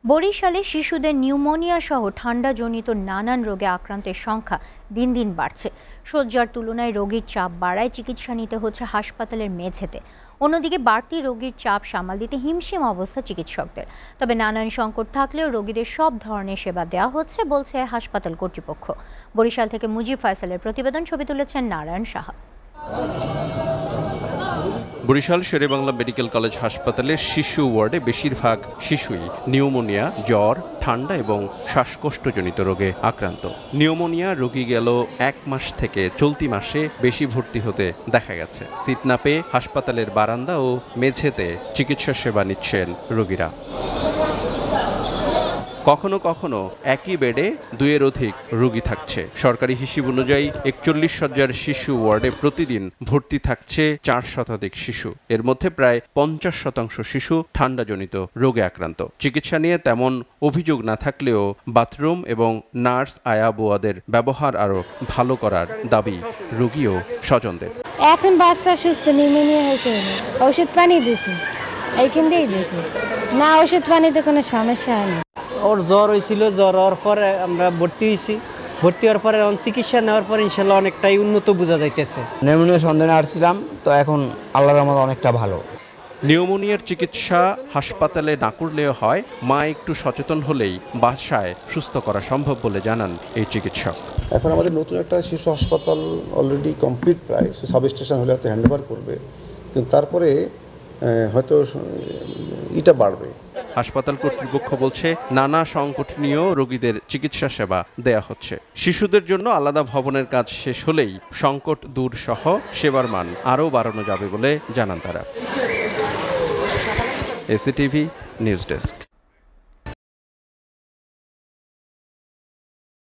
বরিশালে শিশুদের নিউমোনিয়া সহ ঠান্ডাজনিত নানান রোগে আক্রান্তের সংখ্যা দিন দিন বাড়ছে। শয্যার তুলনায় রোগীর চাপ বাড়ায় চিকিৎসা নিতে হচ্ছে হাসপাতালের মেঝেতে। অন্যদিকে বাড়তি রোগীর চাপ সামাল দিতে হিমশিম অবস্থা চিকিৎসকদের। তবে নানান সংকট থাকলেও রোগীদের সব ধরনের সেবা দেওয়া হচ্ছে বলছে হাসপাতাল কর্তৃপক্ষ। বরিশাল থেকে মুজিব ফয়সালের প্রতিবেদন, ছবি তুলেছেন নারায়ণ সাহা। বরিশাল শেরেবাংলা মেডিকেল কলেজ হাসপাতালের শিশু ওয়ার্ডে বেশিরভাগ শিশুই নিউমোনিয়া, জ্বর, ঠান্ডা এবং শ্বাসকষ্টজনিত রোগে আক্রান্ত। নিউমোনিয়া রোগী গেল 1 মাস থেকে চলতি মাসে বেশি ভর্তি হতে দেখা গেছে। সিট না পেয়ে হাসপাতালের বারান্দা ও মেঝেতে চিকিৎসা সেবা নিচ্ছেন রোগীরা। কখনো কখনো একই বেডে 2-এর অধিক রোগী থাকছে। সরকারি হিসেব অনুযায়ী 41 শয্যার শিশু ওয়ার্ডে প্রতিদিন ভর্তি থাকছে 4 শতাধিক শিশু। এর মধ্যে প্রায় 50% শিশু ঠান্ডাজনিত রোগে আক্রান্ত। চিকিৎসা নিয়ে তেমন অভিযোগ না থাকলেও বাথরুম এবং নার্স আয়া বোয়াদের ব্যবহার আরও ভালো করার দাবি রোগী ও স্বজনদের। এখন বাচ্চা সুস্থ, নিউমোনিয়া হয়েছে, ওষুধ পানি দিছি, এইখান দিয়েই দিছি না, ওষুধ পানিতে কোনো সমস্যা হয়নি। ওর জ্বর হয়েছিল, জ্বর হওয়ার পরে আমরা ভর্তি হয়েছি। ভর্তি হওয়ার পরে চিকিৎসা নেওয়ার পরে ইনশাল্লাহ অনেকটাই উন্নত বোঝা যাইতেছে। নিউমোনিয়া সন্ধানে আসছিলাম, তো এখন আল্লাহর রহমতে অনেকটা ভালো। নিউমোনিয়ার চিকিৎসা হাসপাতালে না করলেও হয়, মা একটু সচেতন হলেই বাসায় সুস্থ করা সম্ভব বলে জানান এই চিকিৎসক। এখন আমাদের নতুন একটা শিশু হাসপাতাল অলরেডি কমপ্লিট, প্রায় সাব স্টেশন হলে হয়তো হ্যান্ডওভার করবে, কিন্তু তারপরে হয়তো এটা বাড়বে। হাসপাতাল কর্তৃপক্ষ বলছে নানা সংকটনীয় রোগীদের চিকিৎসা সেবা দেয়া হচ্ছে। শিশুদের জন্য আলাদা ভবনের কাজ শেষ হলেই সংকট দূর সহ সেবার মান আরও বাড়ানো যাবে বলে জানান তারা। এসিটিভি নিউজ ডেস্ক।